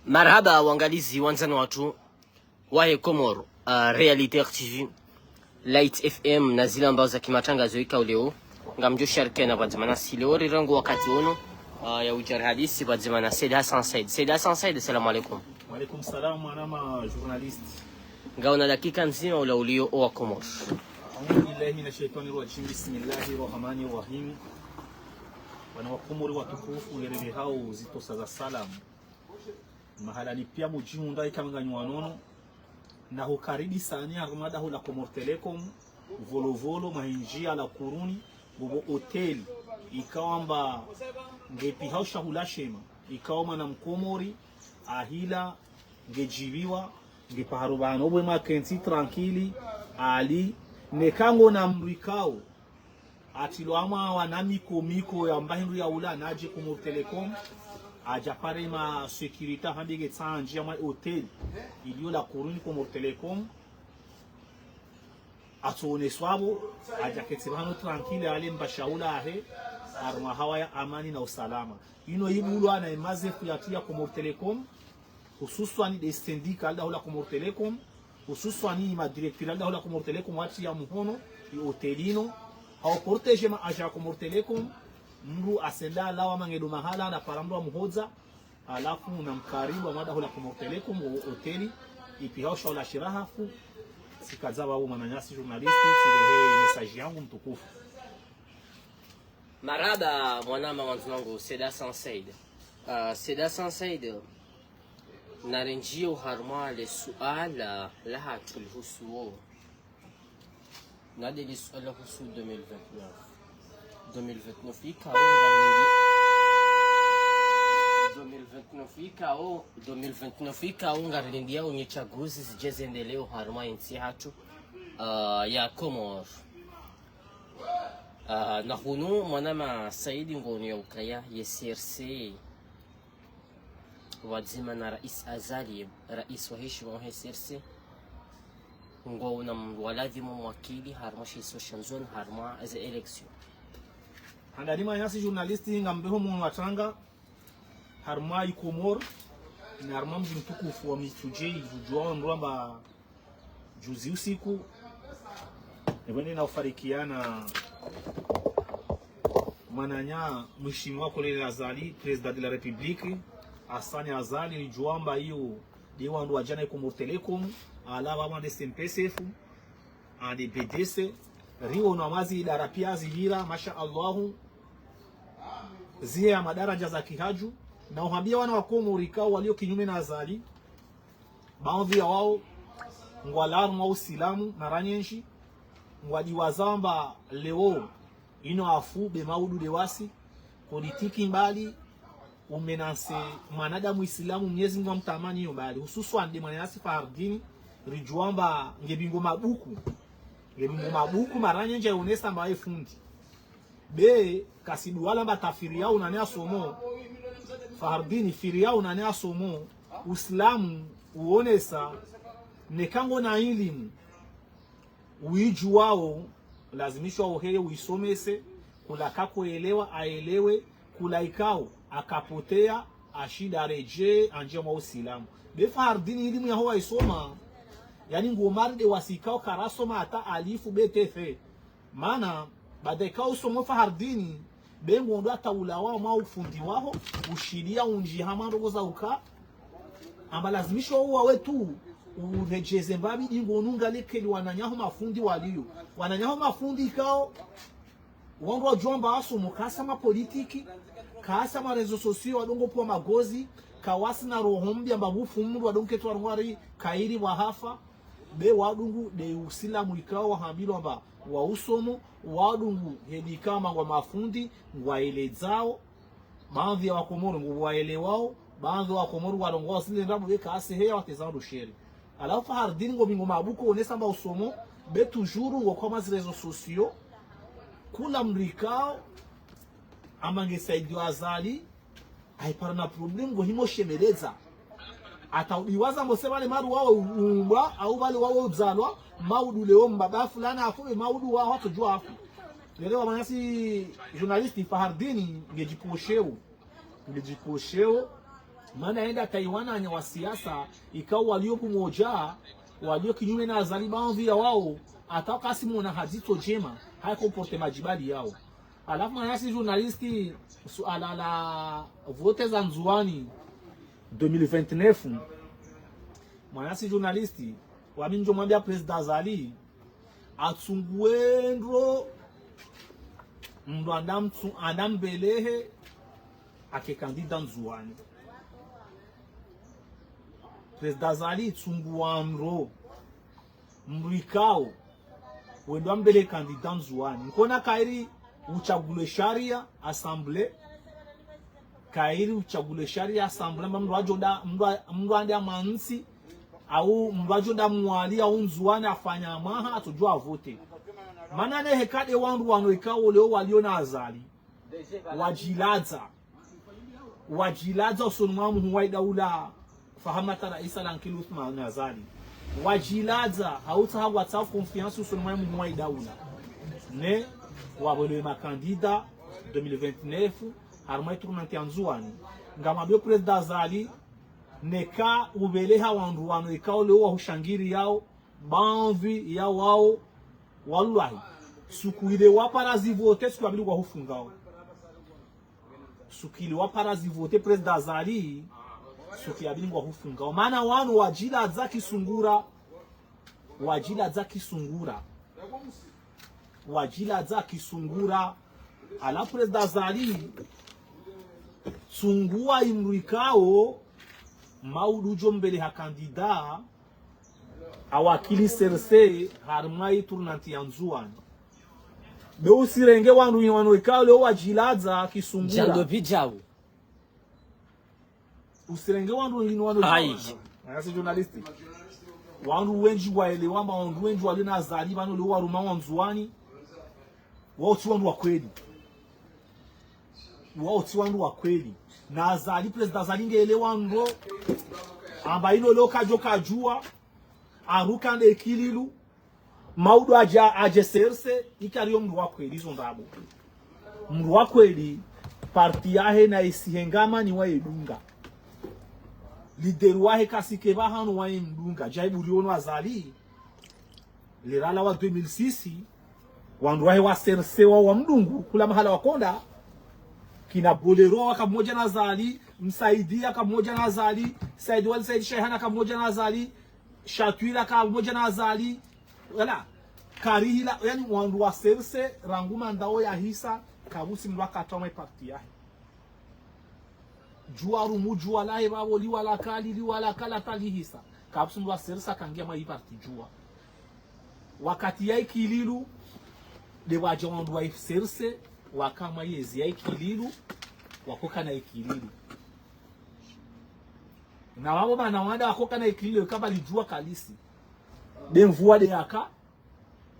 Marhaba waangalizi wanzani watu wahe Komoro, Realite TV, Light FM na zile ambazo za kimatangazo ika leo ngamjo sharikana badzimana leo rirango wakati ono ya ujari hadisi badzimana Said Hassan Said. Said Hassan Said, assalamu alaikum. Wa alaikum salam mwanama journalist. Ngaona dakika nzima ula ulio wa Komoro. A'udhu billahi minash shaitani rajim. Bismillahir rahmanir rahim. Wana wa Komoro watukufu yerebe hao zitosa za salam. Mahala ni pia mujiunda ikamanganywa nono na hukaribi sani armada hula Komoro Telecom volovolo mahinjia la kuruni bobo hotel ikawamba ngepi hausha hula shema ikawama na mkomori ahila ngejibiwa ngepaharubano obwe makensi tranquili ali nekango na mrikao atilo ama wanamiko miko ya mbahindu ya ula naje Komoro Telecom aja pare ma security hambige tsanji ya hotel ilio la kuruni Komoro Telecom atone swabo aja ketibano tranquille ale mbashaula ahe arma hawa ya amani na usalama ino ibulwa na imaze kuyatia Komoro Telecom hususan de syndicat alda hula Komoro Telecom hususan ni ma directeur alda hula Komoro Telecom wati ya muhono i hotelino au protege ma aja Komoro Telecom mru asenda lawa mangedo mahala na paramdo muhoza alafu na mkaribu amada hula Komoro Telecom hoteli ipi hao shaula shirahafu sikazaba huo mananyasi journalisti tulehe message yangu mtukufu. Marhaba mwanama wanzangu Said Hassan Said. Said Hassan Said narenjio harma le suala laha tulhusu nadi li suala husu 2029 ika ungarindia unye chaguzi zijezendeleo harma insi hatu ya Komoro. Na hunu mwanama Saidi ngoni ya ukaya YSRC wadzima na rais azali rais wa heshima wa YSRC ngo na waladhimu mwakili harma shi social zone harma as election handalima yasi journalisti ngambeho mwatanga harma Komoro na harma mtukufu wa mitujei jujua mramba juzi usiku ebene na ufarikiana mananya mheshimiwa Kolele Azali president de la Republique Hassan Azali ni juamba hiyo diwa ndo ajana Komoro Telecom ala baba de SMPCF ande BDC rio na mazi idara pia zihira masha Allah zia madaraja za kihaju na uhambia wana wa Komoro ikao walio kinyume na Azali baadhi ya wao ngwalaru wa Uislamu na ranyenshi ngwadiwazamba leo ino afu be maudu de wasi politiki mbali umenase manadamu Uislamu Mwenyezi Mungu amtamani hiyo mbali hususan de manasi fardini rijuamba ngebingo mabuku maranye nje unesa mbaye fundi be kasidu wala batafiri yao unania somo fardini firi yao unania somo Uislamu uonesa nekango na elimu uiju wao lazimishwa uheye uisomese kulaka kuelewa aelewe kulaikao akapotea ashida reje anje mwa Uislamu be fardini elimu ya hoa isoma yani ngomari de wasikao karasoma ata alifu btf maana badeka usomo fardini be ngondo ataula wao ma ufundi wao ushidia unji hamando za uka amba lazimishwa uwa wetu urejeze mbabi dingo nunga lekeli wananyaho mafundi waliyo wananyaho mafundi kao wango jomba aso mukasa ma politiki kasa ma rezo sosio wadongo po magozi kawasi na rohombi ambabu fumuru wadongo ketu warungwari kairi wahafa be wadungu de Uislamu ikao wahambilo amba wa usomo wadungu hedikama wa mafundi waelezao baadhi ya Wakomoro waelewao baadhi wa Komoro walongoa zile ndabu weka ase heya watezando sheri alafu hardini ngo bingo mabuko onesa mba usomo be toujours ngo koma zirezo sosio kula mrikao amange Saidi Azali haipara na problem ngo himo shemeleza ataudiwaza mbo sebale maru wao umba au bale wao uzalwa maudu leo mbaba fulana afu maudu wao hatojua afu leo manasi journalist Fahardini ngejiposheo maana enda Taiwan anya wa siasa ikao waliopo moja walio kinyume na Azali baadhi ya wao ataka simu na hadito jema haiko porte majibali yao. Alafu manasi journalisti suala la vote za Nzuani 2029 manasi journalisti waminjo mwambia president Azali atsunguendro mndo andambelehe ake kandida Nzuani. President Azali tsunguamro mrikao wendo ambele kandida Nzuani. Nkona kairi uchagule sharia assemble kairi uchagule sharia assemble mndo ande amansi au mbajoda mwali au Nzuani afanya maha atujua vote. Mana ne hekade wandu wanoikao leo waliona Azali wajilaza usunmamu huwai daula fahamata raisa lankilu Uthman Azali wajilaza hauta hawa tsafu confiance usunmamu huwai daula ne wabole makandida 2029 harmai tournante Nzuani ngamabio president Azali neka ubeleha wandu wanoikao leo wahushangiri yao banvi ya wao wallahi suku ile waparazi vote suku abili kwa hufungao suku ile waparazi vote president Azali suku abili kwa hufungao maana wanu wajila za kisungura ala president Azali sungua imrikao maudujo mbele ha kandida awakili serse harmai tournante ya Nzuani be usirenge wandu wanoikao leo wajilaza kisungura jando bijao usirenge wandu wanoikao ayasi journalisti wandu wenji waelewa wandu wenji walina Azali bano leo waruma wa Nzuani wao ti wandu wa kweli na Azali president Azali ngeelewa ndo amba ino leo kajua aruka nde kililu maudu aje serse ikariyo mru wa kweli hizo ndabo mru wa kweli parti yahe na isihengama ni wa edunga lideru wahe kasikeba hanu wa edunga jaibu liono Azali lirala wa 2006 wandu wahe wa serse wa mdungu kula mahala wakonda kina Bolero akamoja na Azali Msaidi akamoja na Azali Said wal Said Shehana akamoja na Azali Shatwila akamoja na Azali wala karihila yani wandu wa serse ranguma ndao ya hisa kabusi mwaka toma parti yahe jua rumu jua lae babo liwala kala tali hisa kabusi mwa serse kangia ma parti jua wakati ya ikililu de waje wandu wa serse wakama yezi ya ikililu wakoka na ikililu na wabo bana wanda wakoka na ikililu kama lijua kalisi demvua de yaka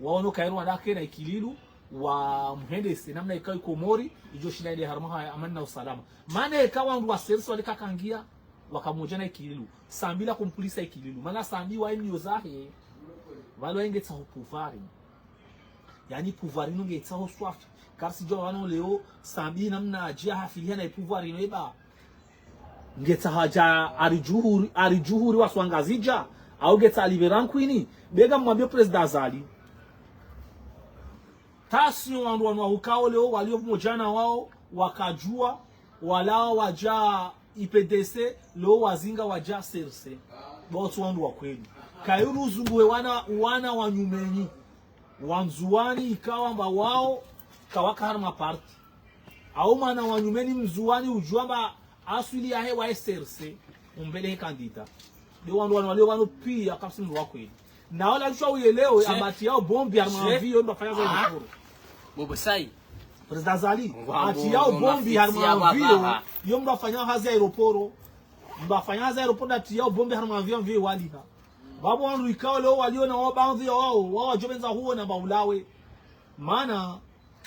waono kairo wadake na ikililu wa mhendesi namna ikawa Komori ijo shida ile harama amani na usalama maana ikawa wandu wa serisi walika kangia wakamoja na ikililu sambila kumplisa ikililu maana sambi wa enyo zahe walo enge tsaho pouvoir yani pouvoir no nge tsaho swafi kasi jo wano leo sambi namna ajia hafilia na pouvoir ino eba ngeta haja arijuhuri waswangazija au geta liberan kwini bega mwambie president Azali tasi wandu wanahukao leo walio mojana wao wakajua walao waja IPDC leo wazinga waja serse botu wandu wa kweli kairu zunguwe wana wanyumenyi wanzuani ikawa mba wao kawaka harma parti au mana wanyumeni mzuani ujuamba aswili ya hewa serse umbele kandida de wandu walio wano pia kapsi mdu wa kweli na wala jua uelewe abati yao bombi armavio ndo fanya za mkuru Bobo sai president Azali ati yao bombi armavio yo ndo fanya hazi aeroporo ndo fanya hazi aeroporo ati yao bombi armavio mvi walika babo wandu ikao leo walio na wabanzi wao wajobenza huo na baulawe maana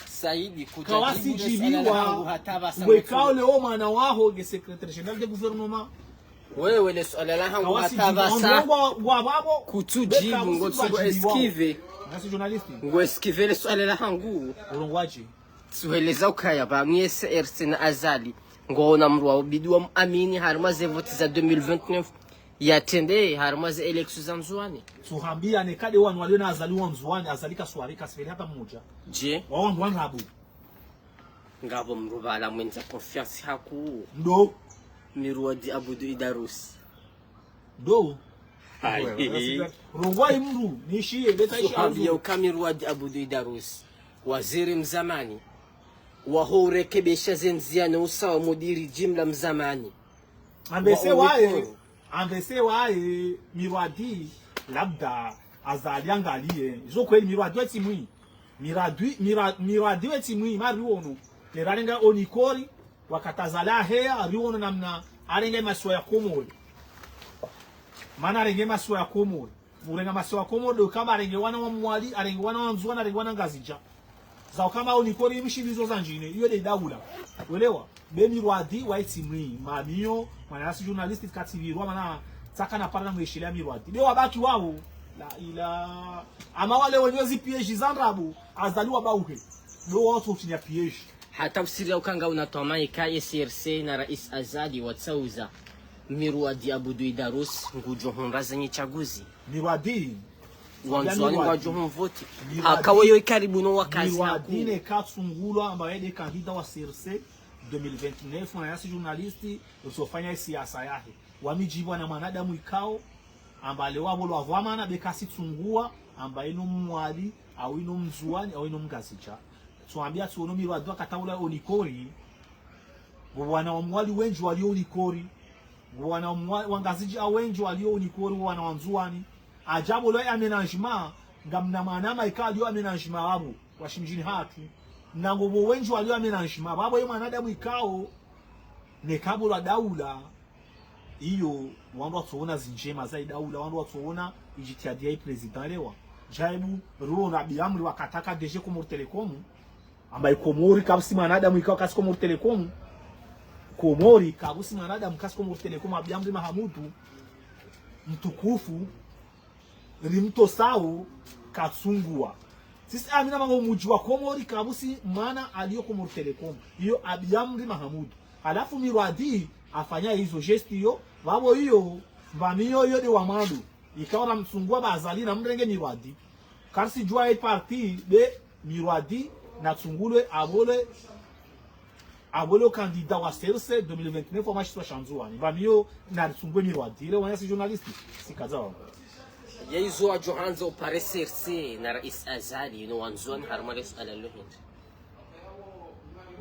Saidi kujibiwa wekao leo maana waho ge secrétaire général de gouvernement wewe le swala la hangu hatava sa wa babo kutujibu ngotsugo esquive nasi journalisti ngwesikivele swala la hangu ulongwaje suheleza ukaya ba miese RC na Azali ngona mrwa bidwa muamini harma ze vote za 2029 yatende harma ze elections za Mzwani tuhambia ne kade wanu walio na Azali wa Mzwani azalika swalika sifeli hata mmoja je wao ndwana habu ngabo mrubala mwenza confiance haku ndo Mirwadi Abudu Idarus ndo hai rongwai mru nishie beta ishi suhambia ukamirwadi Abudu Idarus waziri mzamani wahorekebesha zenziano usawa mudiri jimla mzamani ambese wae Mirwadi labda Azali angalie zo kweli Mirwadi wetimwi Mirwadi wetimwi mariwono lerarenga onikori wakatazala hea ariwono namna arenge maswa ya komori mana arenge maswa ya komori urenga maswa ya komori kama arenge wana wa mwali arenge wana wa Mzwani arenge wana ngazija za kama onikori mishilizo zanjine iyo de daula uelewa be Mirwadi waitimwi mamiyo manasi journalist kativirwa mana taka na parana mweshilia Mirwadi be wabaki wao la ila ama wale wenyewe PH zanrabu azaliwa bauhe ndio watu utinya PH hata usiria ukanga unatoma ikaye CRC na Rais Azali watsauza Mirwadi Abudu Idarus ngujo honraza nyichaguzi Mirwadi wanzwani wajo honvoti akawayo karibu no wakazi Mirwadi ne katsungulwa ambaye de kandida wa CRC 2029 na yasi journalisti usofanya siasa yake wamijibwa na mwanadamu ikao ambale wabo lwavamana bekasi tsungua ambaye no mwali au ino Mzwani au ino Mgazicha tuambia tuono Mirwadi akataula onikori wana wa mwali wengi walio onikori wana wa Ngazija wengi walio onikori wana wa Mzwani ajabo lo amenajima ngamna manama ikalio amenajima wabo washimjini hatu na ngobo wengi walio amenajima babo yeye mwanadamu ikao ne kabo la daula iyo wandu watuona zinjema za daula wandu watuona ijitiadia ya president lewa jaibu ruo na biamri wakataka deje Komoro Telecom ambaye Komori kabisi mwanadamu ikao kasi Komoro Telecom Komori kabisi mwanadamu kasi Komoro Telecom abiamri Mahamudu mtukufu rimto sao katsungua sisi amina mango muji wa Komori kabisi mwana aliyo Komoro Telecom hiyo abiamri Mahamudu alafu Mirwadi afanya hizo gesti yo babo hiyo vamiyo yo de wamadu ikawa msungua bazali na mrenge Mirwadi karsi jua parti be Mirwadi na tsungulwe abole candidat wa CRC 2029 wa mashitwa Shanzuani vamiyo na tsungwe Mirwadi ile wana si journalisti sikaza wao yaizo wa Johanzo pare CRC na Rais Azali no wanzwani harmales alalohin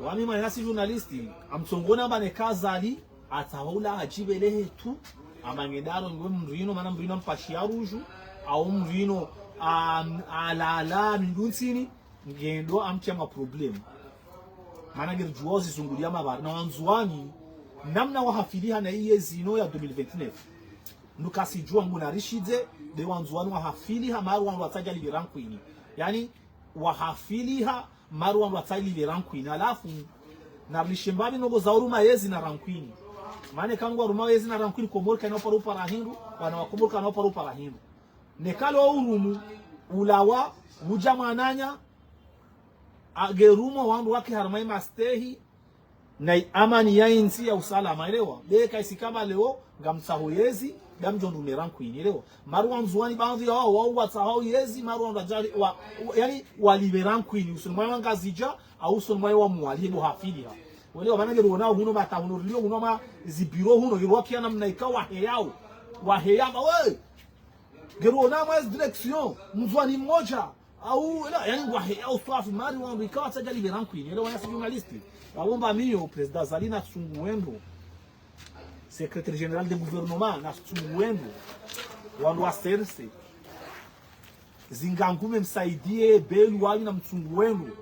wami manasi journalisti amtsongona bane kazali ataula ajibelehe tu amangedaro ngwe mrino mana mrino mpashi aruju au mrino ala mindunsini ngendo amtia ma problem mana gerjuozi sungulia mabara na Wanzwani namna wahafiliha na iye zino ya 2029 ndukasi jua nguna rishide de Wanzwani wahafiliha maru wandu wataja liberankwini yani wahafiliha maru wandu wataja liberankwini alafu na lishembani nogo za uruma yezi na rankwini mane kangwa ruma yezi na rankwini Komori kana paru para hindu wana wakomori kana paru para hindu nekalo urumu ulawa mujamananya agerumo wandu wake harmai mastehi na amani ya insi ya usalama elewa beka isikama leo ngamsaho yezi damjondu merankwini elewa maru Wanzwani baadhi yao wao watsaho yezi maru wanajali yani waliberankwini usunmwa Ngazija au usunmwa wa mwali bo hafilia wale bana ngero na huno mata huno rilio huno ma zibiro huno yiro kia namna ikawa heyao wa heyama we ngero na ma direction Mzwani mmoja au yani wa heyao swafi mari wa ikawa taja liberankwini ile wana journalisti waomba mio president Azali na Tsungwendo secrétaire général de gouvernement na Tsungwendo wandu wa CRC zingangume msaidie belu wali na Mtsungwendo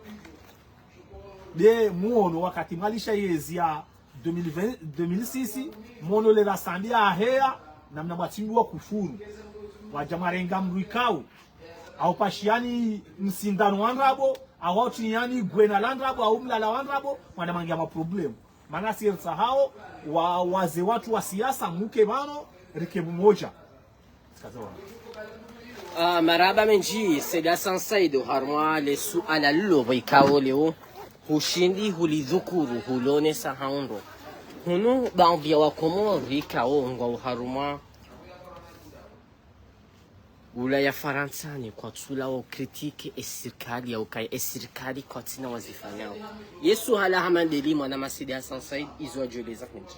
de muono wakati malisha yezi ya 2006 muono le rasambia ahea na mnamwachindua kufuru wajamarenga mruikao au pashiani msindano wanrabo au chiniani gwena landrabo au mlala wanrabo wanamangia maproblemu maana siasa hao wazee watu wa siasa muke bano rekebu moja sikazo maraba menji Seda Sansaido harmwa le suala lilo vikao leo hushindi hulidhukuru hulone sahaundo hunu baadhi wa Komoro vikao ngwa harmwa ula ya Faransa ni kwa tsula wa kritike esirikali ya ukai esirikali kwa tina wazifanyao Yesu hala hamandeli mwana Masida Sansaid izwa jueleza kunji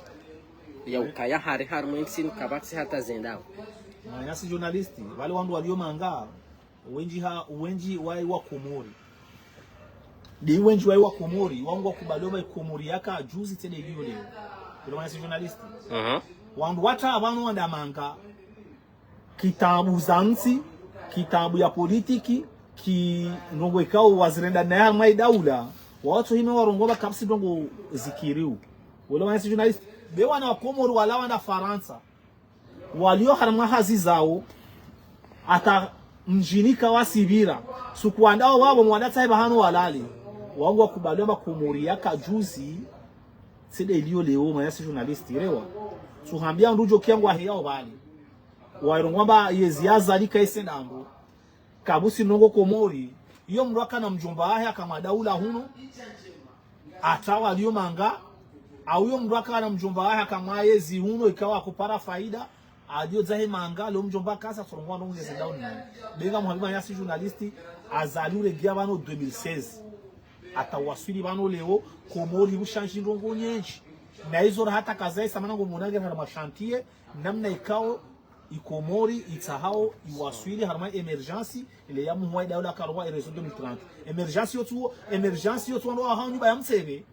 ya ukaya hari harmwensin kabati hata zendao Manyasi journalisti wale wandu walio manga uwenji wai wa Komori di uwenji wai wa Komori wangu wakubalioma Komori yaka juzi tede hiyo leo kwa manyasi journalisti wandu wata abanu wanda manga kitabu zansi kitabu ya politiki ki ndongo ikao wazirenda na ya mai daula watu hime warongoba kapsi ndongo zikiriu wale manyasi journalisti bewa na Komori wala wanda Faransa walio harma hazi zao ata mjinika wasibira sukuandao wabo mwadata heba hano walali wangu wakubaliwa Komori yaka juzi sede ilio leo mayasi journalisti rewa suhambia ndujo kiangu ahiyao bali wairongwamba yeziaza lika esenango kabusi nongo Komori iyo mrwaka na mjomba ahe kama daula huno atawa liyo manga au iyo mrwaka na mjomba ahe kama yezi huno ikawa kupara faida adio zahe manga lo mjomba kasa sorongwa ndongo zendao ni benga muhalima yasi journalisti azalure gia bano 2016 atawasili bano leo Komori bushanji ndongo nyenshi na hizo hata kazai samana ngo munage na mashantie namna ikao ikomori itahao iwaswili harma emergency ile ya muhwa daula karwa erezo 2030 emergency yotu ndo aha nyumba ya msebe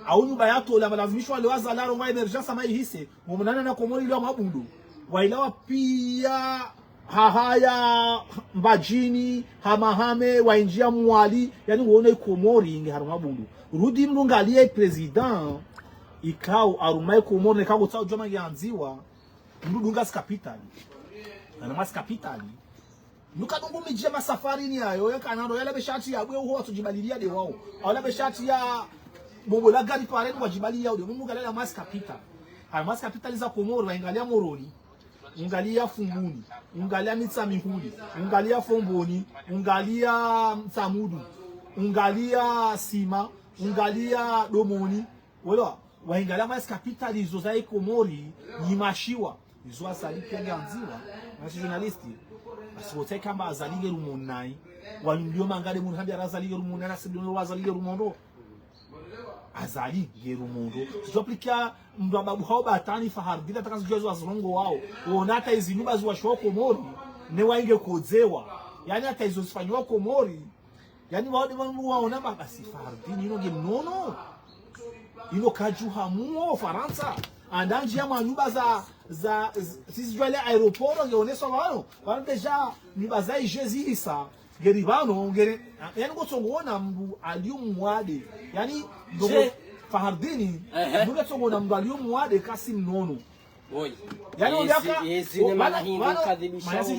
au nyumba yato la lazimishwa lewaza la ronga emergency mai hise mumunana na Komori ile mabundu wailawa pia hahaya mbajini hamahame wainjia mwali yani uone Komori ingi harma bundu rudi mnungalie president ikao arumai Komori nekao tsao joma yanziwa ndudungas kapitali na mas kapitali nukadungu mijia masafari ni ayo yakanando yale beshati ya bwe ho tujibalilia de wao awala beshati ya bobo la gari pare kwa jibalilia de mungu galela mas kapitali ha mas kapitali za Komoro waingalia Moroni ungalia Funguni ungalia Mitsamihuli ungalia Fomboni ungalia Mtamudu ungalia Sima ungalia Domoni wala waingalia mas kapitali zo za Komori yimashiwa izo asali pega nziwa na journalisti asibote kamba azalige rumonai wanyo mangale mun hambia azalige rumonai asibido wazalige rumondo azali gerumondo tutoplika ndo babu hao batani fahardila takazijozo azrongo wao onata izinuba zwa shoko Komori ne wainge kozewa yani hata izo zifanywa Komori yani waona basi fahardini ino genono ino kajuha muo Faransa andanji ya manyuba za sisi jwale aeroporo ngeoneswa wano wano deja nyuba za ijezi isa geribano ngere yani ngotsongona mbu aliumwade yani ndogo fahardini ndogo tsongona mbu aliumwade kasi mnono boy yani uliaka yezine malahingo kadhibisha mayasi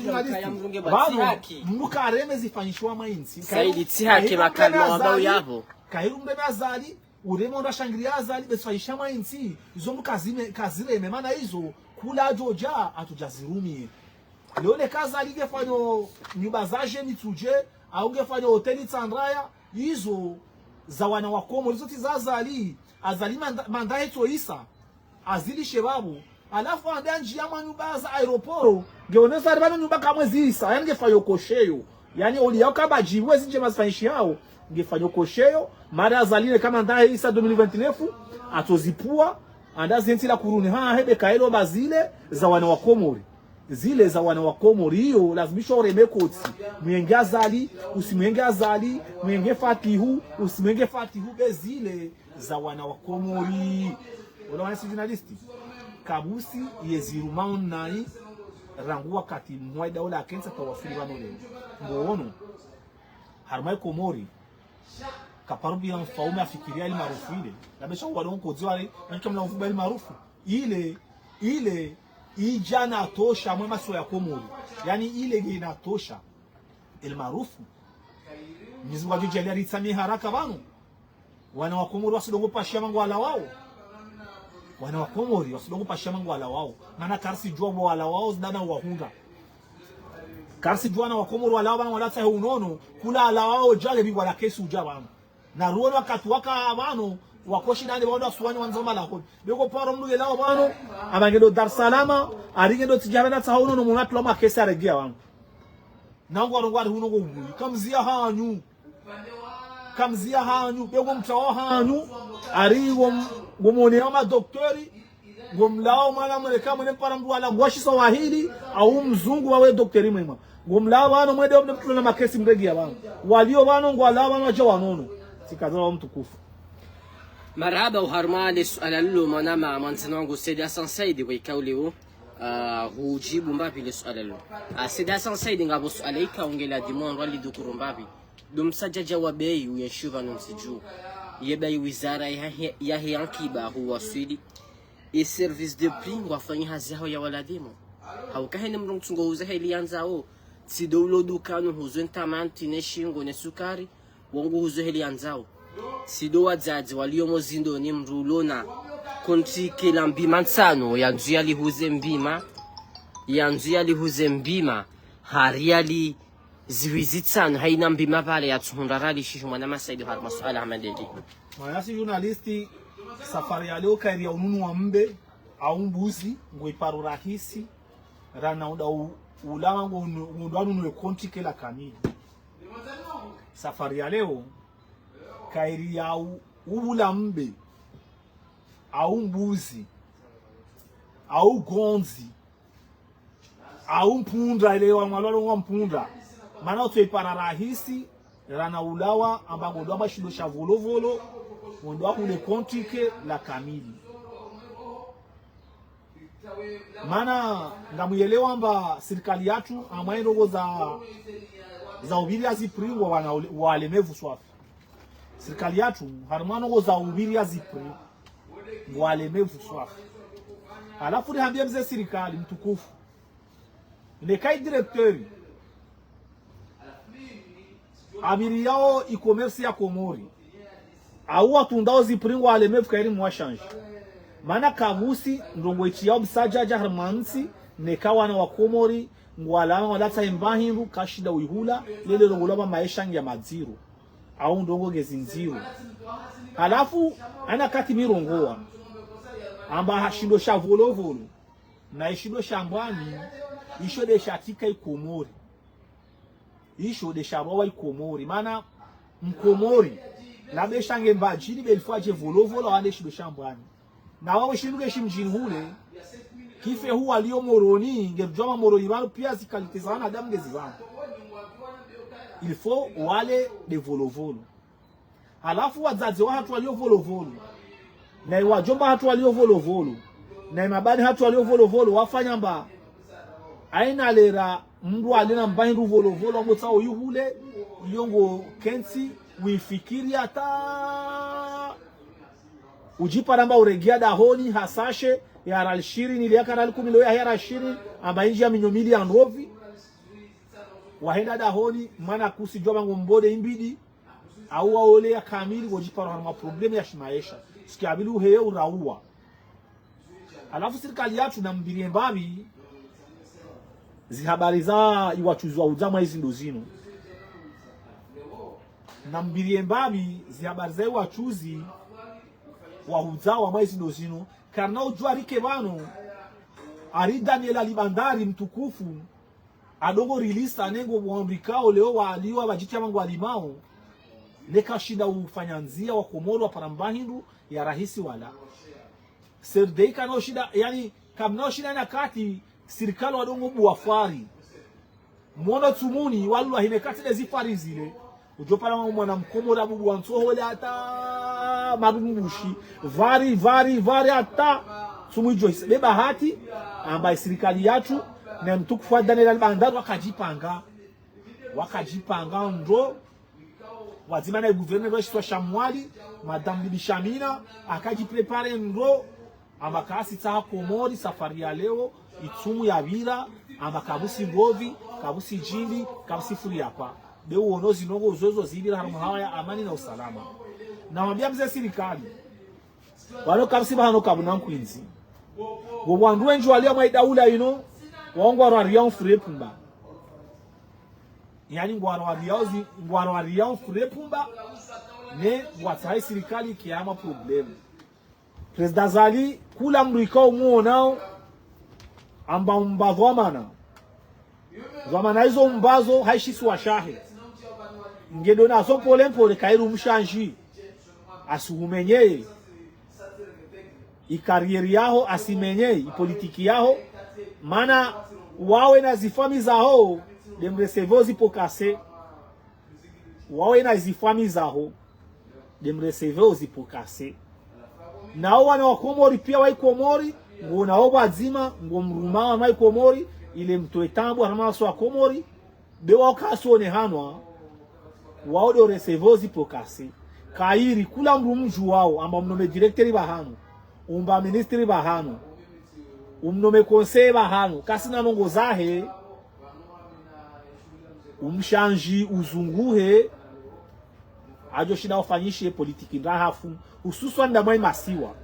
journalisti bado mbuka areme zifanyishwa mainsi saidi tihake makalma wabao yabo kairu mbebe azali uremo ndashangiria azali besifanyisha mainsi izo kazire memana hizo kula joja atujazirumie leone kaza aligefanyo nyumba zaje mituje au ngefanyo hoteli Tsandraya hizo za wana wa Komori zote za azali mandae toisa azili shebabu alafu andanji ya manyumba za aeroporo ngeonesa ribano nyumba kamwe zisa yani ngefanyo kosheyo yani oli yao kaba jiwe zinje mazifanyishi yao ngefanyo kosheyo mara azaline kama ndae isa 2029 atozipua andazi la kuruni hebe kaelo bazile za wana wa Komori zile za wana wa Komori hiyo lazimisho ureme kotsi mwenge azali usimwenge azali mwenge fatihu usimwenge fatihu bezile za wana wa Komori wala wana journalisti kabusi yezirumao nai rangu wakati mwai daula akensa tawafiri wano leo mbono harmai Komori kaparubi ya mfaume afikiria ili marufu ile labesha wadongo kodziwari nakika mla mfuba ili marufu ile ijana tosha mwema so ya Komori yani ile gina tosha ili marufu mizu kwa jujali ya ritami haraka wano wana wa Komori wasidongo pashia mangu wala wao wana wa Komori wasidongo pashia mangu wala wao nana karsi juwa wala wao zdana wahunga kasi juana wa Komoro wala bana wala tsahe unono kula ala wao jale bi wala kesi uja bana na ruona wakati waka bano wakoshi ndani wao swani wanzoma la ko bego paro mluge lao bano abangendo Dar es Salaam arigendo tijabana tsahe unono munatu la makesi aregia bana nango arongwari huno go kamzia hanyu bego mtawa hanyu ari gomone ama doktori gomlao mala mreka mwene para mdu ala gwashi Swahili au mzungu wawe doktori mwema gomlao bano mwede mtu na makesi mregia bano walio bano ngwala bano acha wanono sikazao mtukufu. Marhaba uharmali suala lilo mwanama mwanzina wangu Said Hassan Said waikauleo hujibu mbapi le suala lilo Said Hassan Said ngabo suala ikaongela dimon wali dukuru mbapi dumsaja jawabei uyeshuva numsiju yebai wizara ya hiyankiba huwasili e service de prix wafanya hazi hao ya waladimo haukahene mrungtungo uza heli yanzao sidoulo dukanu huzwen tamanti ne shingo ne sukari wangu huzo heli yanzao sido wazazi walio mozindo ni mrulona konti kila mbima nsano yanzu yali huze mbima hariali ziwizitsano haina mbima pale ya tuhundarali shishu mwana Masaidi har masuala hamadeli mayasi journalisti safari ya leo kairi ya ununu wa mbe au mbuzi ngoiparu rahisi rana ulama ngondwanu nwe konti kila kamili. Safari ya leo kairi ya ubula mbe au mbuzi au gonzi au mpunda ile wa mwalalo wa mpunda maana utoipara rahisi rana ulawa ambago ndo abashindo sha volovolo ndo akule kontike la kamili. Maana ngamuelewa amba serikali yatu amaendo za ubiri azipringwa wana walemevu swafi. Serikali yatu harumano za ubiri azipri walemevu swafi. Alafu niambie mzee serikali mtukufu nekai directori abiri yao e-commerce ya Komori au watundao zipringwa walemevu kairi mwashanji. Mana kabusi ndongo ichi yao bisajaja harmansi nekawa na wakomori ngwalama wadata imbahindu kashida uihula lele rongolaba maisha ya madziru au ndongo gezinziru. Halafu ana kati mirongoa amba hashindo sha volovolo na ishindo shambani isho de shatika ikomori isho de shabawa ikomori mana mkomori labe shange mbajini belfuaje volovolo ande shindo shambani na wao shinduke shimjini hule kife huwa alio moroni ngebjoma moroni balo pia zikalitezana damu ngezizana il faut wale de volovolo. Halafu wazazi wa hatu walio volovolo na wajomba hatu walio volovolo na mabani hatu walio volovolo wafanya mba aina lera mndu alina mbahindu volovolo ngotsa oyuhule yongo kensi wifikiri hata ujiparamba uregia dahoni hasashe ya ralshiri nili yaka ralkumi loya ya rashiri amba inji ya minyomili ya nrovi wahenda dahoni mana kusi joba ngombode imbidi au waole ya kamili wajiparo harma probleme ya shimaesha sikiabili uheye uraua. Alafu serikali yatu na mbirie mbabi zihabari za iwachuzi wa uzama hizi ndo zino na mbirie mbabi zihabari za iwachuzi wa uzao mwezi ndo zino karna ujua rike bano ari Daniel Alibandari mtukufu adogo release anengo mwamrikao leo waliwa wajitia mangu walimao leka shida ufanyanzia wa Komoro wa parambahindu ya rahisi wala serdeika no shida yani kamnao shida na kati serikali wadongo buwafari mwana tumuni walu hinekati lezifari zile ujopala mwana mkomora bubu wansohole hata madubushi vari hata sumuijo beba hati ambaye serikali yatu na mtukufu Daniel Alibandari wakajipanga ndo wazima na gouverneur wa Shamwali madame Bibi Shamina akajiprepare ndo amakasi ta Komori safari ya leo itumu ya bila amakabusi ngovi kabusi jindi kabusi furi hapa de uonozi nongo uzozo zibira haramu haya amani na usalama. Na wambia mzee serikali wano kabusi bahano kabuna nkwinzi wabwanduwe nju walia maidaula ino waongo wa rion frepumba yani ngwaro wariao furepumba ne watai serikali kiama problem. President Zali kula mdu ikao muonao amba mbadhomana zamana hizo mbazo haishisu wa shahe ngedo na so pole mpole kairu mshanji asuhumenyeye ikarieri yaho asimenyeye ipolitiki yaho mana wawe na zifami zaho demresevo zipo kase wawe na zifami zaho demresevo zipo kase nao wana wakomori pia waikomori ngo nao bazima ngo mruma wa maikomori ile mtoetambo harama so akomori bewa kasone hanwa wao do resevo zipo kase kairi kula mrumju wao amba mnome directeur bahano umba ministri bahano umnome conseil bahano kasina nongo zahe umshanji uzunguhe ajo shida ufanyishe politiki ndahafu hususan ndamai masiwa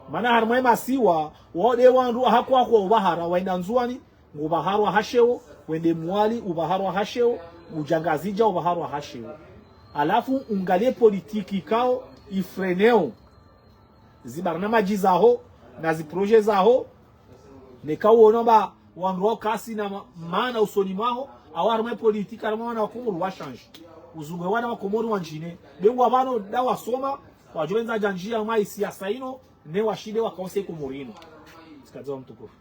mana harmai masiwa wode wandu hakwa kwa ubahara waenda nzuani ngubaharwa hasheo wende mwali ubaharwa hasheo ujangazija ubaharwa hasheo alafu ungalie politiki kao ifreneo zibarnamaji zaho na ziproje zaho nekao onomba wandu kasi na maana usoni mwaho awarmai politika na maana wakumuru washanji uzungwe wana wakomori wanjine bengu abano dawa soma wajoenza janjia mai siasa ino ne washide wakaose komorino sikazo mtukufu.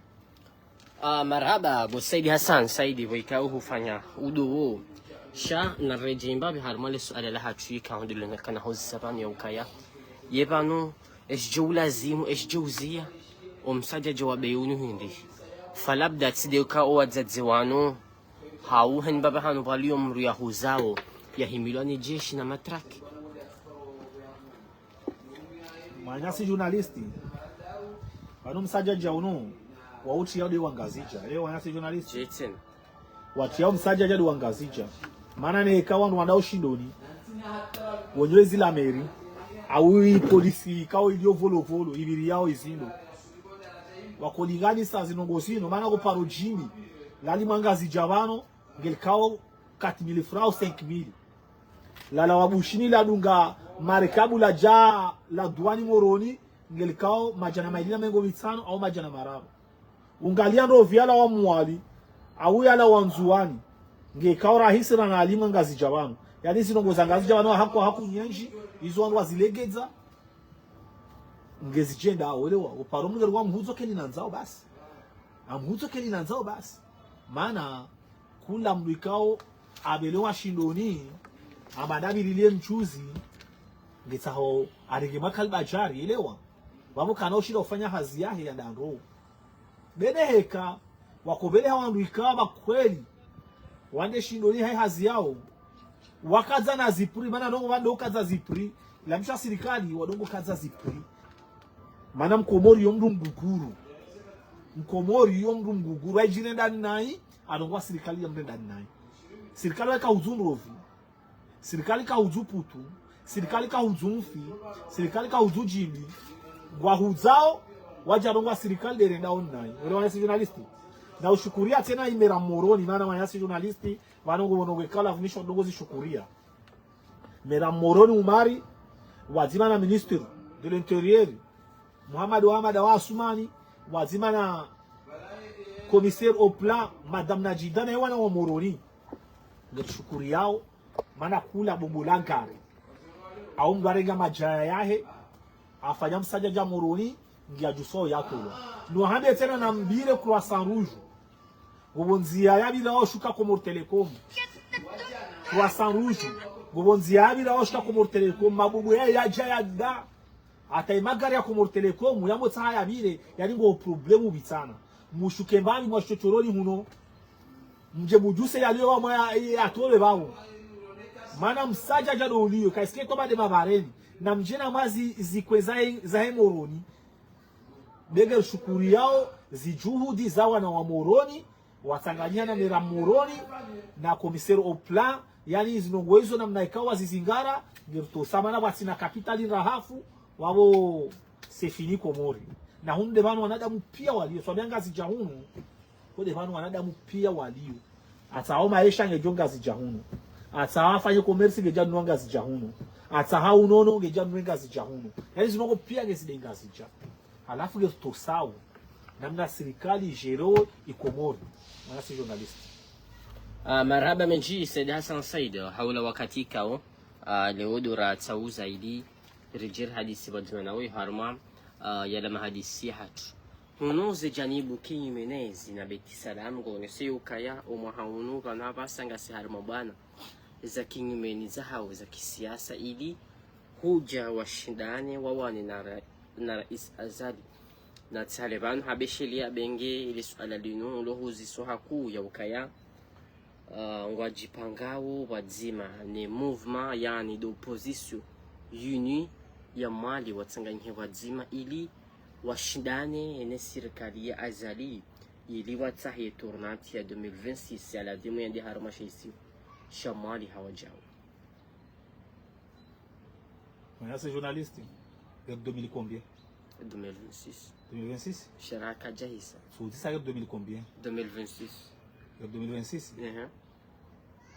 Marhaba go Saidi Hassan Saidi boikao hufanya udo sha na rejimba bi harmale suala la hatui ka hundile na kana hozi sabani ya ukaya yebano esjo lazimu esjozia omsaja jawabe yunu hindi falabda tsideka o wadzadzewano hau hen baba hanu valium ruya huzao ya himilani jeshi na matraki manyasi journalisti bano msaja jauno wauti yao de wangazija leo manyasi journalisti jetin wati yao msaja jadi wangazija maana ne kawa wandao shindoni wonyezi la meri au polisi kao ilio volo ibiri yao izindo wakolingani saa zinongosino maana ko parojini lali mangazija bano ngelikao 4000 francs 5000 la wabushini la dunga marekabu la ja la duani moroni ngelikao majana mailina mengo mitano au majana marabo ungalia ndo viala wa mwali au yala wanzuani ngekao rahisi na alima ngazi jabano yani sinongoza ngazi jabano haku nyenji izo wandu wazilegeza ngezijenda olewa uparomu ngerwa mhuzo keni nanzao basi amhuzo keni nanzao basi maana kula mlikao abelewa shindoni amadabi lilie mchuzi ngetaho arige makalba jari elewa babo kana ushira ufanya hazi yahe ya ndaro beneheka wakobele hawandu ikaba kweli wande shindoni hai hazi yao wakaza na zipuri maana ndongo wando kaza zipuri la msha serikali wadongo kaza zipuri maana mkomori yomru mguguru ajine ndani nai adongwa serikali yamre ndani nai serikali weka uzunrovi serikali ka uzuputu serikali ka uzumfi serikali ka uzujimbi gwahuzao wajarongwa serikali derenda online wale wana journalisti na ushukuria tena imera moroni maana wana journalisti wanongo kala funisho ndongo zishukuria mera moroni umari wazima na ministre de l'intérieur Mohamed Asumani wazima na commissaire au plan madame Najida na wana wa moroni ngeshukuri yao maana kula bombolankare au mgarenga majaya yahe afanya msaja ja moroni ngia juso yako no hande tena na mbire croissant rouge gobonzia yabira oshuka ko Telecom croissant rouge gobonzia yabira oshuka ko Telecom mabubu ya jaya da ata imagari ya ko Telecom yamo tsaya yabire yani ngo problemu bitana mushuke mbali mwashotoroni huno mje mujuse yaliyo wa mwa atole bawo mana msaja jado uliyo kaisikie toba de mabareni na mjena mazi zikweza za hemoroni bege shukuri yao zijuhudi zawa na wamoroni watanganyana na moroni na komisero au plan yani zinongoezo na mnaikawa zizingara ngirto samana watina kapitali rahafu wabo sefini komori na hunde bano wanadamu pia walio so bianga zijahunu kode bano wanadamu pia walio atao maisha ngejonga zijahuno atao afanye commerce ngeja nwanga zijahuno atao unono ngeja nwanga zijahuno yani zinongo pia ngezidenga zija alafu nge tosao namna serikali jero ikomori mwana si journalist. Marhaba menji Said Hassan Said haula wakati kao leo dora tsauza ili rijir hadisi badmanawi harma yala mahadisi hatu unuze janibu kinyimenezi na beti salam ngone sio kaya umahunu bana basanga si harma bana za kinyimeni za hao za kisiasa ili huja washindane wawane na rais Azali na Taliban habeshilia benge ili suala lino lohuzi soha kuu ya ukaya ngwajipangao wadzima ni movement yani d'opposition uni ya Mali watsanganye wadzima ili washindane na serikali ya Azali ili watsahe tournante ya 2026 ya la dimu yandi harma shaisi shamali hawajao. Mwana si journalist en 2000 combien 2026 Sharaka Jahisa so disa en 2000 combien 2026 2026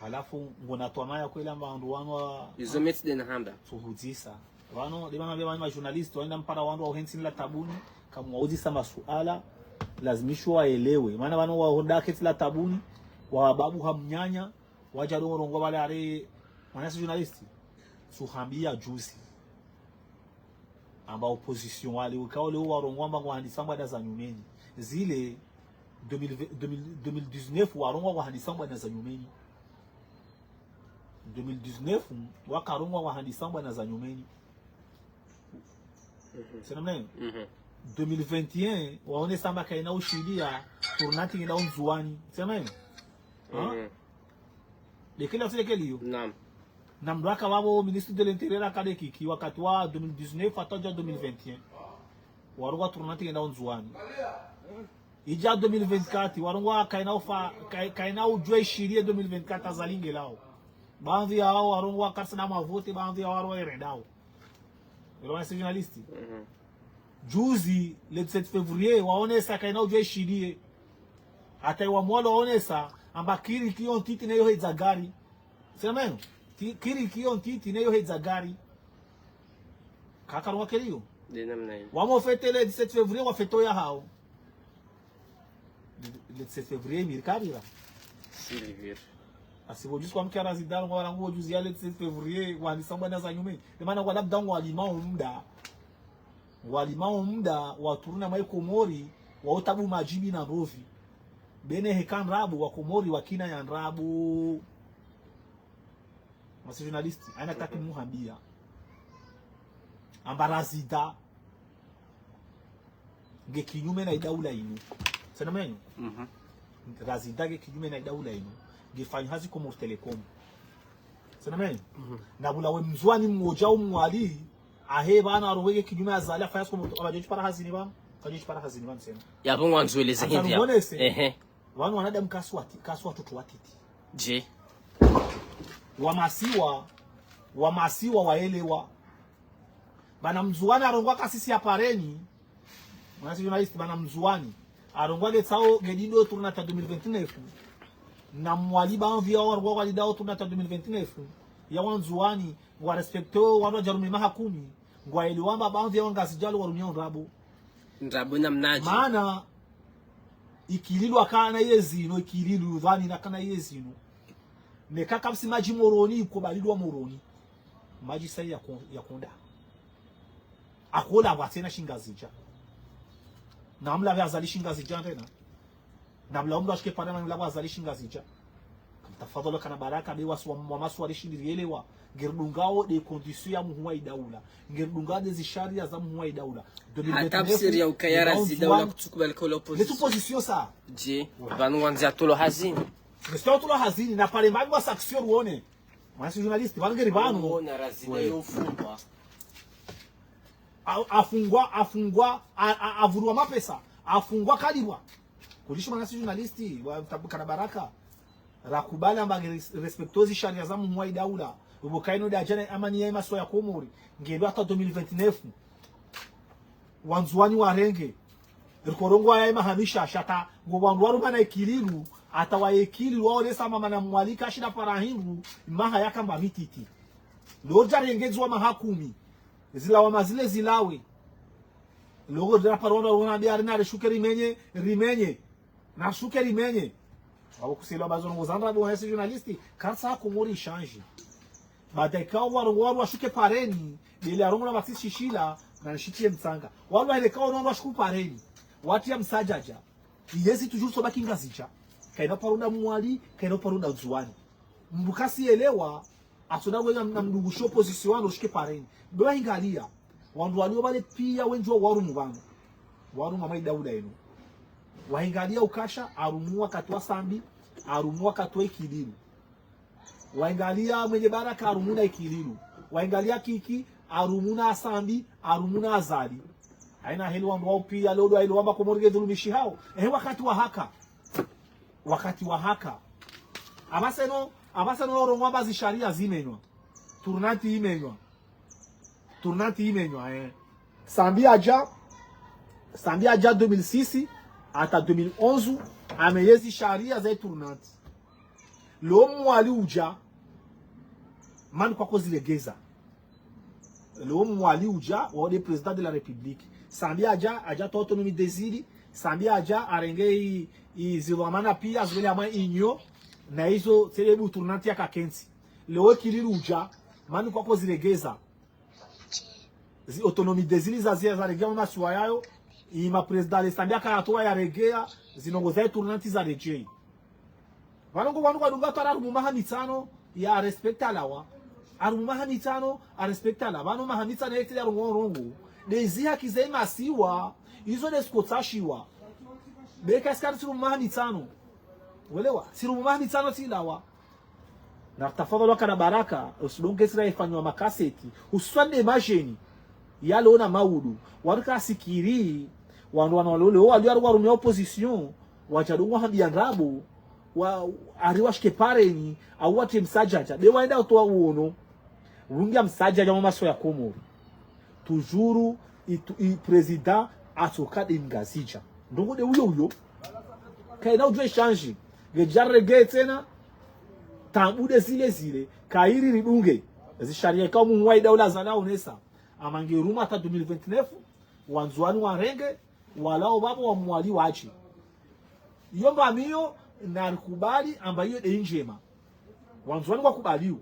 alafu ngona twamaya kwela mbandu wanwa izo mets de nahamba so hudisa wano libana bya ma journalist waenda mpara wandu wa hensi la tabuni kama waudisa masuala lazimishwa waelewe maana wano wa honda keti la tabuni wa babu hamnyanya waja rongo bale are mwana si journalist so hambia juzi amba opposition wale ukao leo warongwa ngwa za nyumeni zile 2019 warongwa wahandisamba na za nyumeni 2019 wakarongwa wahandisamba na za nyumeni sina mnene 2021 waone samba kaina ushidia tournati ina unzuani sina mnene dekela selekeliyo naam na mdwaka wabo ministre de l'intérieur akade kiki wakati wa 2019 ataja 2021 warongwa tournati ina unzuani ija 2024 warongwa kaina ujwe shirie 2024 azalinge lao baadhi yao warongwa karsana mavote baadhi yao warwa erendao wana si journalisti juzi le 17 février waonesa kaina ujwe shirie hata wa mwalo waonesa amba kiri kion titi neyo hezagari sema kiri kion titi neyo hezagari kakarwa kelio wamo fete le 17 février wa feto ya hao le 17 février mirkarira silivir asibo juzi kwa mke arazidalo kwa wanangu juzi ya le 17 février wanisamba na za nyume maana kwa labda walimao muda waturuna mai Komori waotabu majibi na rovi bene hekan rabu wa Komori wakina ya rabu masi journalisti anataka muhambia ambarazida nge kinyume na idaula inu sana menyo razida nge kinyume na idaula inu nge fanyi hazi Komori Telecom sana menyo na bula we mzwani mmoja umwali ahe bana arowege kinyume Azali afanya Komori abajeshi para hazini bana kajeshi para hazini bana sema ya bongo anzueleze hivi ya wanu wanadamu kaswati watoto watiti je wamasiwa waelewa bana mzuani arongwa kasisi ya pareni mwana si journalist bana mzuani arongwa getao gedindo tourna ta 2029 na mwaliba envia arongwa walidao tourna ta 2029 ya wanzuani wa respecto wana jarumi mahakumi ngwa eliwamba baadhi ya wangasijalo warumia ndrabu na mnaji maana ikililu akana yezino ikililu dhani nakana yezino nekaka msimaji moroni ikobalilwa moroni maji sai ya konda akola watena shingazija na mla Azali shingazija tena na mla umdo ashike pana mla Azali shingazija tafadhalo kana baraka be wasu wa masu alishindirielewa ngerdungao de condition ya muhuwa idaula ngerdunga de sharia za muhuwa idaula tafsiri ya ukayara zidaula kutukubali kwa opposition les position ça je banwanza tolo hazini ndio tolo hazini na pale magwa saction uone mwasi journalist bangeri banu na razida yofungwa afungwa avurwa mapesa afungwa kadibwa kulisho mwasi journalist wa kana baraka rakubali amba respectozi sharia za muhuwa idaula ubukaino da jana amani ya maso ya Komori ngelo hata 2029 wanzuani warenge rikorongo ya mahamisha shata ngo wandu waruma na ikililu atawaekili waonesa mama na mwalika shida parahingu maha yakamba mititi loja rengezwa mahakumi zilawama zile zilawe logo dra parona wana biari na reshuke rimenye na shuke rimenye abo kusela bazongo zandra bo hese journalisti kansa ko mori change badeka waru washuke pareni ile arongo na batisi shishila na nishitie mtsanga waru ile kao no washuku pareni watu ya msajaja yesi tujuru sobaki ngazicha kaina parunda mwali kaina parunda zuani mbukasi elewa atona wenga na mdungusho position wano shike pareni ndo ingalia wandu walio bale pia wenjwa waru mubanga waru mama Dauda eno waingalia ukasha arumua katwa sambi arumua katwa ikililu waingalia mwenye baraka arumuna ikililu waingalia kiki arumuna sambi arumuna azali haina heli wandu wao pia lodo hilo wamba komorige dhulumishi hao wakati wa haka abaseno rongwamba zisharia zimenywa turnati imenywa sambi aja 2006 hata 2011 ameyezi sharia za turnati lo mwali uja manu kwa kozilegeza lo mwali uja wade president de la republique sambi aja to autonomie desili sambi aja arenge izilwamana pia zile ama inyo na hizo telebu turnati ya kakensi leo kiliru uja manu kwa kozilegeza zi autonomie desili za zia za regea masuwa yayo ima president sambi akatoa ya regea zinongoza turnati za rejei wanongo dunga tara rumaha mitano ya respecta lawa arumaha mitano a respecta la bano mahamita na yete ya rongo dezia kizema siwa hizo deskotashiwa beka skari rumaha mitano welewa si rumaha mitano si lawa na tafadhali wakana baraka usidonge sira ifanywa makaseti uswande imagine yalo na maudu warika sikiri wandu wanalole wali warumia opposition wachadungwa hambiandrabu wa ariwashike pareni au wate msajaja de waenda utoa uono rungia msajaja mama so ya Komoro tujuru i president atoka de ngazija ndongo de uyo kaina ujwe change gejarege tena tambude zile kairi ridunge zisharia kama muwai daula zana unesa amange ruma hata 2029 wanzuani warenge walao babo wa mwali wachi yomba mio na kubali ambayo de njema wanzuani kwa kubaliu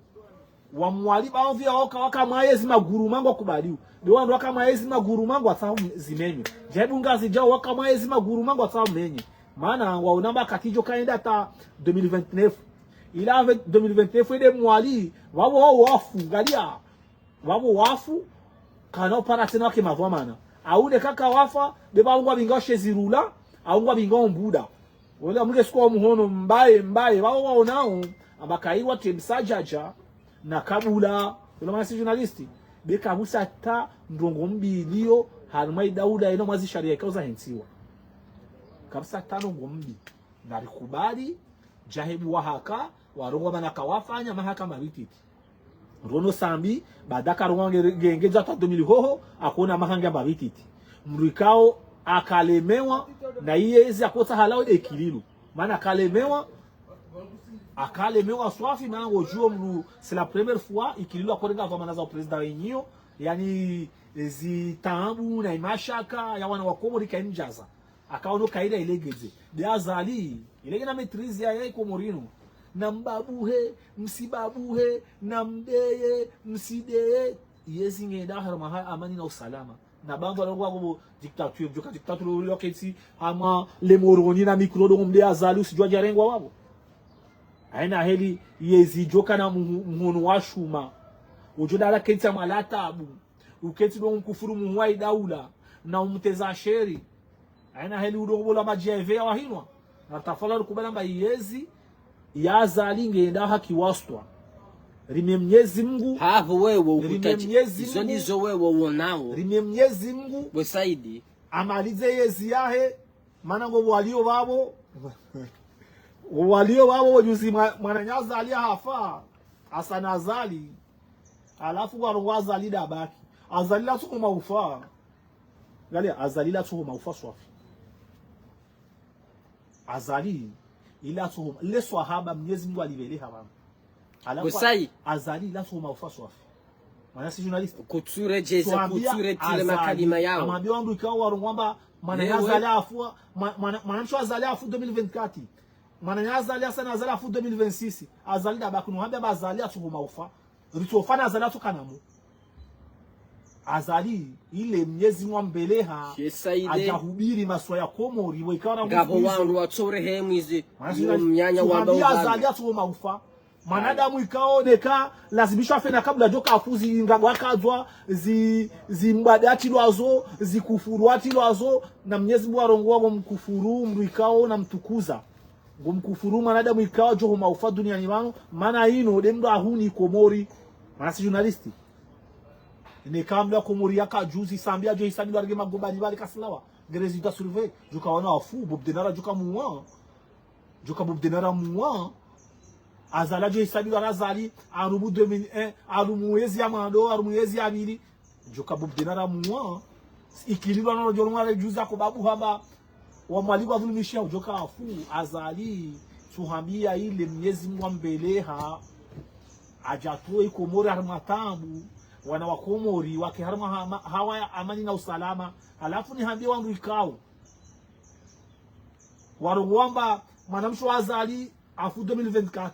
wa mwali bao vya waka maezi maguru mangu wa kubaliu de wandu waka maezi maguru mangu atahu zimenyo jebu ngazi jao waka maezi maguru mangu atahu menye maana waonamba katijo kaenda ta 2029 ila 2029 de mwali wao wafu galia wao wafu kana para tena wake mavamana aude kaka wafa de baungwa bingashe zirula aungwa bingo mbuda wala mge sikuwa muhono mbaye wao nao abakaiwa temsajaja na kabula wala masi journalisti beka musa ta ndongo mbilio Halmai Dauda ino mwazi sharia kauza hensiwa kabisa tano ngombi na rikubali jahebu wahaka warongo manaka wafanya mahakama bititi rono sambi badaka rongo gengeja ta 2000 hoho akona mahanga babititi mrikao akalemewa na yezi akota halao ekililu maana akalemewa swafi mango juo mru c'est la première fois ikililu akorenga vamana za president wenyo yani zitambu na imashaka ya wana wa Komori kainjaza akaono kaida ilegeze de azali ilege na maîtrise ya Komorino na mbabuhe msibabuhe na mdeye msideye yezi ngenda harama amani na usalama na bango alongwa go dictature joka dictature loketi ama le moroni na mikro do mde azali usijua jarengwa wabo aina heli yezi joka na muhono washuma ujodala kenti malata abu uketi do mkufuru muwai daula na umteza sheri aina heli udogobola majive ya wahinwa na tafala kubala mba yezi ya azali ngenda haki wastwa rime Mwenyezi Mungu hapo wewe ukutaji hizo ndizo wewe uonao rime Mwenyezi Mungu wesaidi amalize yezi yahe maana ngo walio babo juzi mwananyaza alia hafa asana azali alafu warwaza lida baki azalila tuko maufa galia azalila tuko maufa swafi azali ila tuhuma le swahaba Mwenyezi Mungu alibeleha bana Kusai azali la tuhuma ufasofi maana si journalist kuture jeza kuture tile makalima yao amwambia wandu ikawa warongwamba maana yazali afua maana msho azali afu 2024 maana yazali sana azali afu 2026 azali da bakunu hamba bazali atuhuma ufa ritofana azali atukanamu azali ile Mwenyezi Mungu mbeleha ajahubiri maswa ya Komori wikaona ngabo wandu watore hemwizi mnyanya wanda azali atuhuma ufa manadamu ikaoneka lazimishwa fena kabla joka afuzi ngagwa kadzwa zimbadati lwazo zikufurwati lwazo na Mwenyezi Mungu arongwa mkufuru mru ikao na mtukuza ngomkufuru manadamu ikao jo maufa duniani wano maana hino demdo ahuni Komori maana si journalisti ne kambla Komori yaka juzi sambia jo hisabi warge magobani bali kaslawa gerezi da survey joka wana afu bobdenara joka muwa joka bobdenara muwa azala jo hisabi warazali arubu 2001 arumu yezi ya mando arumu yezi ya bili joka bobdenara muwa ikilibwa no jo ngale juza ko babu hamba wa mwalimu avulumishia joka afu azali suhambia ile Mwenyezi Mungu mbeleha ajatoe Komori harmatambu wana wa Komori wake harma hawa amani na usalama alafu ni hambia wangu ikao warongwamba mwanamsho azali afu 2024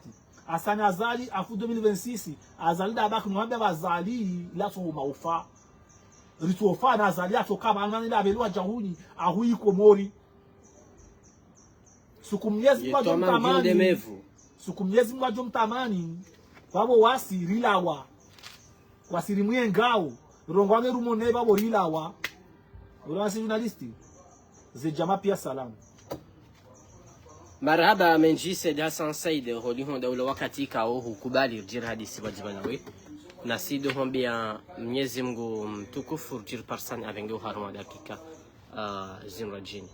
asana azali afu 2026 azali da baki mwambia bazali la so maufa ritofa na azali atoka amani la belwa jahuni ahui Komori sukumnyezi kwa jomtamani sukumnyezi kwa jomtamani babo wasi rilawa wasirimwe ngao rongwange rumone babo rilawa urasi journalisti ze jama pia salamu marhaba menji Said Hassan Said holi honda ule wakati kao hukubali rjir hadisi wajibanawe na sido hombia Mwenyezi Mungu mtukufu rjir parsan avenge uharuma dakika zinrajini